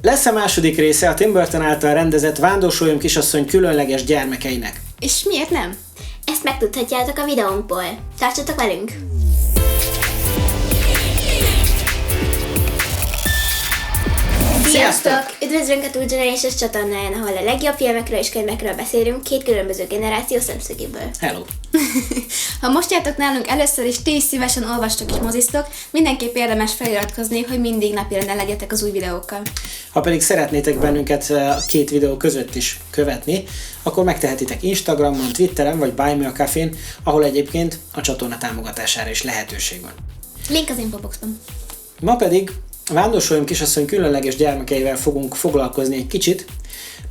Lesz a második része a Tim Burton által rendezett Vándorsoljon kisasszony különleges gyermekeinek. És miért nem? Ezt megtudhatjátok a videónkból. Tartsatok velünk! Sziasztok! Üdvözlünk a Two Generations csatornáján, ahol a legjobb filmekről és könyvekről beszélünk két különböző generáció szemszögéből. Hello! Ha most jártok nálunk először is, ti is szívesen olvastok és moziztok, mindenképp érdemes feliratkozni, hogy mindig napirenden legyetek az új videókkal. Ha pedig szeretnétek bennünket a két videó között is követni, akkor megtehetitek Instagramon, Twitteren vagy Buy Me a Cafén, ahol egyébként a csatorna támogatására is lehetőség van. Link az infoboxban. Ma pedig a Vándorsoljon kisasszony különleges gyermekeivel fogunk foglalkozni egy kicsit,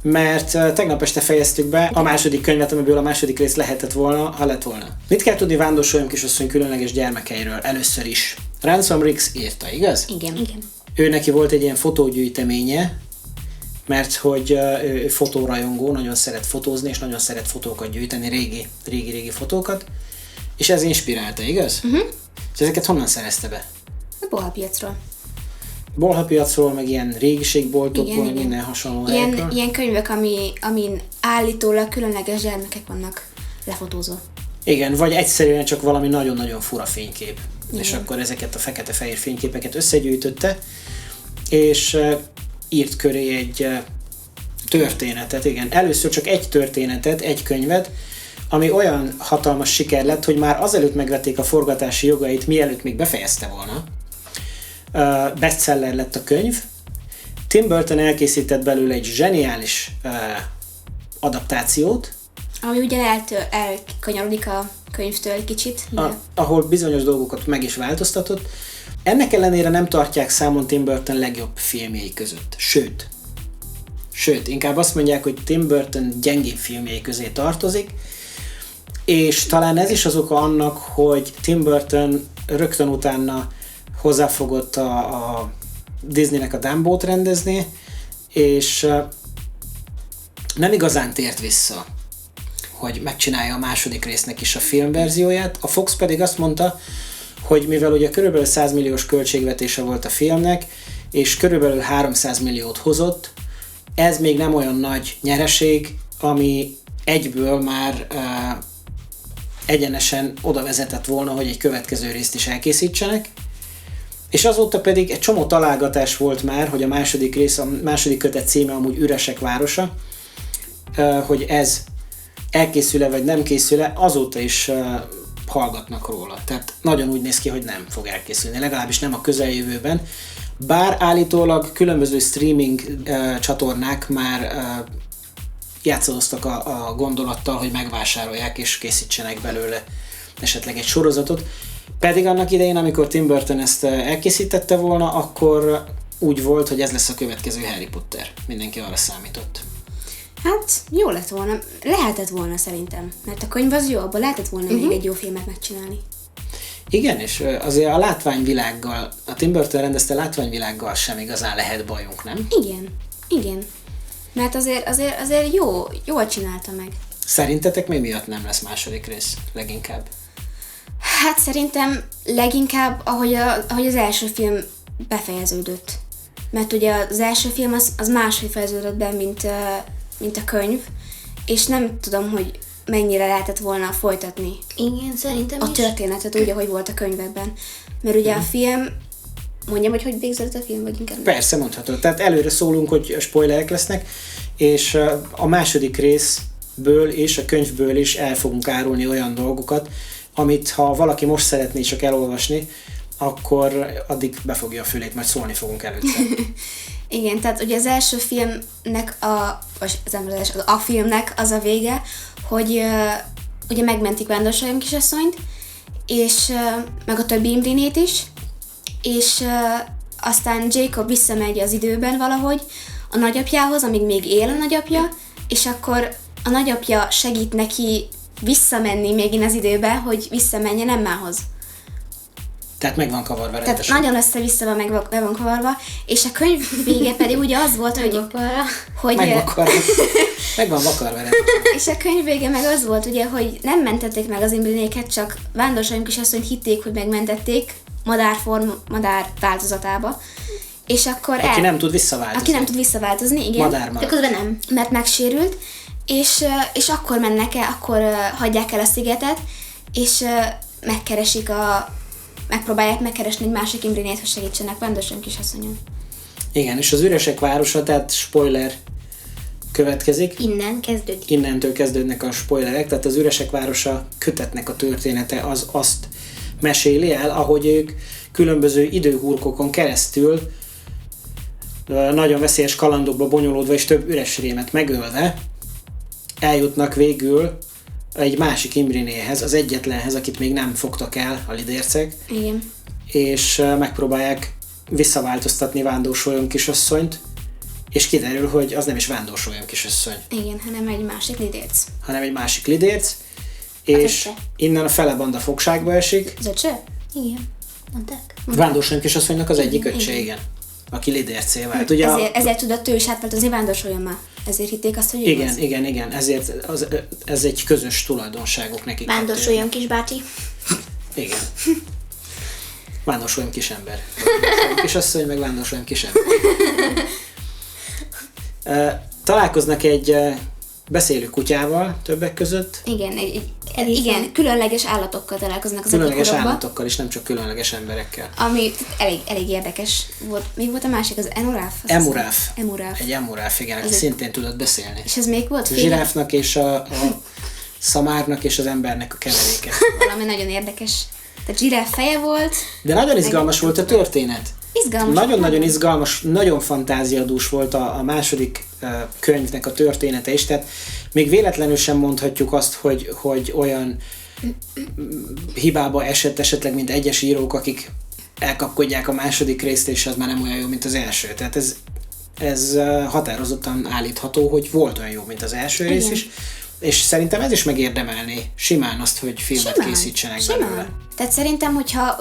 mert tegnap este fejeztük be a második könyvet, amiből a második rész lehetett volna, ha lett volna. Mit kell tudni Vándorsoljon kisasszony különleges gyermekeiről? Először is. Ransom Riggs írta, igaz? Igen. Ő neki volt egy ilyen fotógyűjteménye, mert hogy ő fotórajongó, nagyon szeret fotózni, és nagyon szeret fotókat gyűjteni, régi fotókat, és ez inspirálta, igaz? És ezeket honnan szerezte be? A bolhapiacról. Bolhapiacról, meg ilyen régiségboltokból, meg minden hasonló helyekről. Ilyen könyvek, amin állítólag különleges gyermekek vannak lefotózva. Igen, vagy egyszerűen csak valami nagyon-nagyon fura fénykép. Igen. És akkor ezeket a fekete-fehér fényképeket összegyűjtötte, és írt köré egy történetet, igen. Először csak egy történetet, egy könyvet, ami olyan hatalmas siker lett, hogy már azelőtt megvették a forgatási jogait, mielőtt még befejezte volna. Bestseller lett a könyv. Tim Burton elkészített belőle egy zseniális adaptációt, Ami ugye elkanyarodik a könyvtől egy kicsit. ahol bizonyos dolgokat meg is változtatott. Ennek ellenére nem tartják számon Tim Burton legjobb filmjei között. Sőt, inkább azt mondják, hogy Tim Burton gyengébb filmjei közé tartozik, és talán ez is az oka annak, hogy Tim Burton rögtön utána hozzáfogott a Disneynek a Dumbo-t rendezni, és nem igazán tért vissza, hogy megcsinálja a második résznek is a filmverzióját. A Fox pedig azt mondta, hogy mivel ugye körülbelül 100 milliós költségvetése volt a filmnek, és körülbelül 300 milliót hozott, ez még nem olyan nagy nyereség, ami egyből már egyenesen oda vezetett volna, hogy egy következő részt is elkészítsenek. És azóta pedig egy csomó találgatás volt már, hogy a második rész, a második kötet címe amúgy Üresek városa, hogy ez elkészül-e vagy nem készül-e, azóta is hallgatnak róla. Tehát nagyon úgy néz ki, hogy nem fog elkészülni, legalábbis nem a közeljövőben. Bár állítólag különböző streaming csatornák már játszadoztak a gondolattal, hogy megvásárolják és készítsenek belőle esetleg egy sorozatot. Pedig annak idején, amikor Tim Burton ezt elkészítette volna, akkor úgy volt, hogy ez lesz a következő Harry Potter. Mindenki arra számított. Hát, jó lett volna. Lehetett volna szerintem. Mert a könyv az jó, abban lehetett volna még egy jó filmet megcsinálni. Igen, és azért a látványvilággal, a Tim Burton rendezte látványvilággal sem igazán lehet bajunk, nem? Igen. Mert azért jól csinálta meg. Szerintetek mi miatt nem lesz második rész leginkább? Hát szerintem leginkább, ahogy az első film befejeződött. Mert ugye az első film az máshogy fejeződött be, mint a könyv, és nem tudom, hogy mennyire lehetett volna folytatni Igen, szerintem a történetet úgy, ahogy volt a könyvekben. Mert ugye a film, mondjam, hogy végződött a film, vagy inkább? Persze, mondhatod. Tehát előre szólunk, hogy spoilerek lesznek, és a második részből és a könyvből is el fogunk árulni olyan dolgokat, amit ha valaki most szeretné csak elolvasni, akkor addig befogja a fülét, majd szólni fogunk előtte. Igen, tehát ugye az első filmnek a filmnek az a vége, hogy ugye megmentik Vándorsoljon kisasszonyt, és meg a többi Imrinét is, és aztán Jacob visszamegy az időben valahogy a nagyapjához, amíg még él a nagyapja, és akkor a nagyapja segít neki visszamenni még az időbe, hogy visszamenjen Emmához. Tehát meg van kavarva rendesen. Tehát nagyon össze-vissza van meg van kavarva, és a könyv vége pedig ugye az volt, hogy meg van vakarva rendesen. És a könyv vége meg az volt ugye, hogy nem mentették meg az Imrinéket, csak Vándorsoljon kisasszonyt hitték, hogy megmentették madár változatába, és akkor Aki nem tud visszaváltozni. Aki nem tud visszaváltozni, igen. Madár De marad. közben nem. Mert megsérült, és akkor mennek el, akkor hagyják el a szigetet, és megpróbálják megkeresni egy másik Imrinét, hogy segítsenek Vándorságunk kisasszonyon. Igen, és az üresek városa, tehát spoiler következik. Innen kezdődik. Innentől kezdődnek a spoilerek, tehát az üresek városa kötetnek a története az azt meséli el, ahogy ők különböző időhurkokon keresztül nagyon veszélyes kalandokba bonyolódva és több üres rémet megölve eljutnak végül egy másik Imrinéhez, az egyetlenhez, akit még nem fogtak el, a lidércek, Igen. és megpróbálják visszaváltoztatni Vándorsolyon kisasszonyt, és kiderül, hogy az nem is Vándorsolyon kisasszony, Igen, hanem egy másik lidérc. hanem egy másik lidérc, és öccse. innen a fele banda fogságba esik. Az öccse? Igen. Mondták? Vándorsolyon kisasszonynak az egyik Igen, öccse, igen. igen. Aki lidércé vált. Ugye Ezért tudott ő is átváltozni Vándorsolyommá. Ezért hitték azt, hogy ő igen, az. igen, ezért ez egy közös tulajdonságuk nekik. Vándorsoljon kisbácsi. Igen. Vándorsoljon kisember. Vándorsoljon kisasszony, meg vándorsoljon kisember. Találkoznak egy beszélő kutyával többek között, Igen, igen, különleges állatokkal találkoznak az különleges epikorokban, állatokkal és nem csak különleges emberekkel. ami elég érdekes volt. Mi volt a másik? Az Emuráf? Emuráf. Emuráf. Egy emuráf, igen, aki Ez egy- szintén tudott beszélni. És ez még volt? A zsiráfnak és a szamárnak és az embernek a keveréke. Valami nagyon érdekes. Tehát zsiráf feje volt. De nagyon izgalmas volt a történet. Izgalmas. Nagyon-nagyon izgalmas, nagyon fantáziadús volt a második könyvnek a története is, tehát még véletlenül sem mondhatjuk azt, hogy olyan hibába esett esetleg, mint egyes írók, akik elkapkodják a második részt, és az már nem olyan jó, mint az első. Tehát ez határozottan állítható, hogy volt olyan jó, mint az első rész is, és szerintem ez is megérdemelné simán azt, hogy filmet készítsenek belőle. Tehát szerintem, hogyha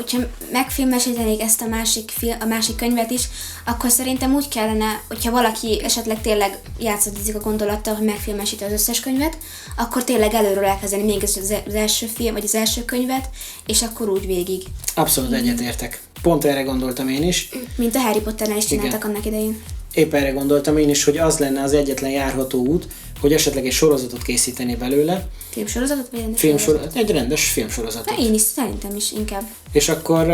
megfilmesítenék ezt a másik könyvet is, akkor szerintem úgy kellene, hogyha valaki esetleg tényleg játszadozik a gondolattal, hogy megfilmesíti az összes könyvet, akkor tényleg előről elkezdeni még az első film, vagy az első könyvet, és akkor úgy végig. Abszolút egyetértek. Pont erre gondoltam én is. Mint a Harry Potternál is csináltak Igen. annak idején. Épp erre gondoltam én is, hogy az lenne az egyetlen járható út, hogy esetleg egy sorozatot készíteni belőle. Filmsorozatot, vagy rendes Egy rendes filmsorozatot. De én is, szerintem is inkább. És akkor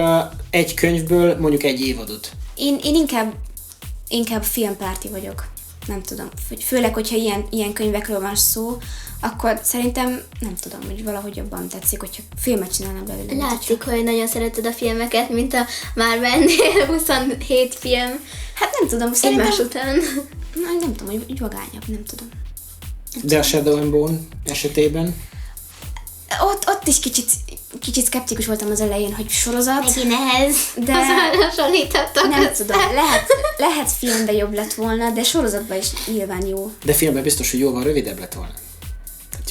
egy könyvből mondjuk egy évadot. Én inkább filmpárti vagyok. Nem tudom. Főleg, hogyha ilyen könyvekről van szó, akkor szerintem, nem tudom, hogy valahogy jobban tetszik, hogyha filmet csinálnak belőle. mint Látszik, hogy nagyon szereted a filmeket, mint a Marvelnél 27 film Hát nem tudom, egymás szerintem, után. nem tudom, hogy vagányabb, nem tudom. De a Shadow and Bone esetében Ott is kicsit szkeptikus voltam az elején, hogy sorozat. Megint ehhez De- hasonlítottak Nem össze. tudom, lehet filmben jobb lett volna, de sorozatban is nyilván jó. de filmben biztos, hogy jóval rövidebb lett volna. Tehát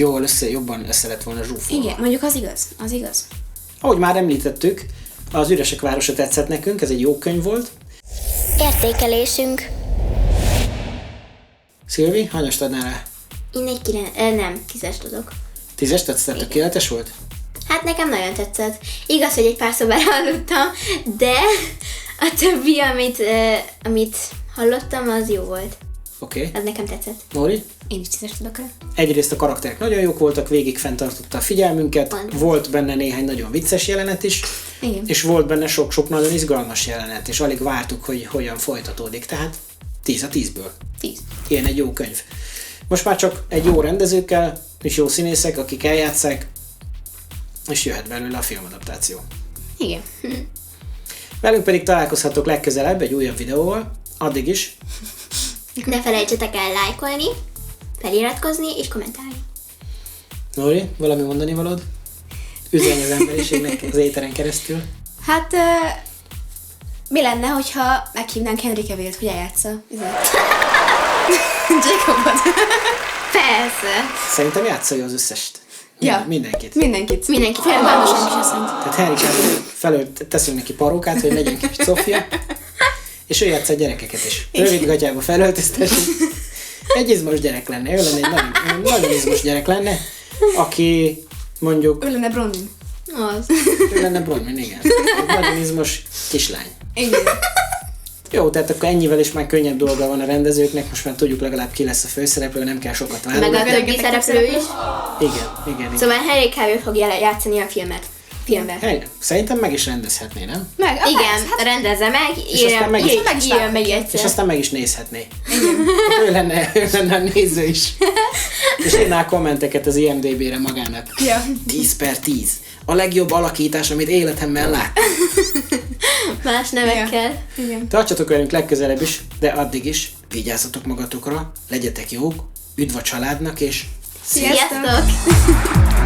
jobban össze lett volna zsúfolva. Igen, mondjuk az igaz. Ahogy már említettük, az Üresek városa tetszett nekünk, ez egy jó könyv volt. Értékelésünk. Szilvi, hányast adnál rá? Én egy 10-es tudok. 10-es tetszett, tökéletes volt? Hát nekem nagyon tetszett. Igaz, hogy egy pár szobára aludtam, de a többi, amit hallottam, az jó volt. Oké. Az nekem tetszett. Nóri? Én is 10-es tudok rá. Egyrészt a karakterek nagyon jók voltak, végig fenntartotta a figyelmünket, Pontos. volt benne néhány nagyon vicces jelenet is, Igen. és volt benne sok-sok nagyon izgalmas jelenet, és alig vártuk, hogy hogyan folytatódik, tehát 10 a 10-ből. 10. Ilyen egy jó könyv. Most már csak egy jó rendezőkkel, és jó színészek, akik eljátszák, és jöhet belőle a filmadaptáció. Igen. Velünk pedig találkozhatok legközelebb egy újabb videóval, addig is, Ne felejtsetek el lájkolni, feliratkozni és kommentálni. Nóri, valami mondani valód? Üzenj az emberiségnek az éteren keresztül. Hát, mi lenne, hogyha meghívnánk Henry Cavill-t, hogy eljátsza? Jacobot. Persze. Szerintem játszolja az összest. Ja. Mindenkit. Mindenkit. Mindenkit Vándorságunk kisasszonyt. Tehát Henry Cavill felől teszünk neki parókát, hogy legyen kis Sofia, és ő játsza a gyerekeket is. Rövid gatyába felöltöztessük. Egy izmos gyerek lenne, ő lenne egy nagyon izmos gyerek lenne, aki mondjuk, Ő lenne Bronwyn. Az. ő lenne Bronwyn, igen. Egy nagyon izmos kislány. Igen. Jó, tehát akkor ennyivel is már könnyebb dolga van a rendezőknek, most már tudjuk legalább ki lesz a főszereplő, nem kell sokat Meg válogatni. a többi szereplő is. Igen. Szóval Henry Cavill fog játszani a filmben. Helyre. Szerintem meg is rendezhetné, nem? Meg, Igen, rendezze meg, aztán meg is- írja meg És egyszer. aztán meg is nézhetné. Hát ő lenne a néző is. És írná a kommenteket az IMDB-re magának. Ja. 10/10. A legjobb alakítás, amit életemben láttam. Más nevekkel. Igen. Tartsatok velünk legközelebb is, de addig is vigyázzatok magatokra, legyetek jók, üdv a családnak, és Sziasztok!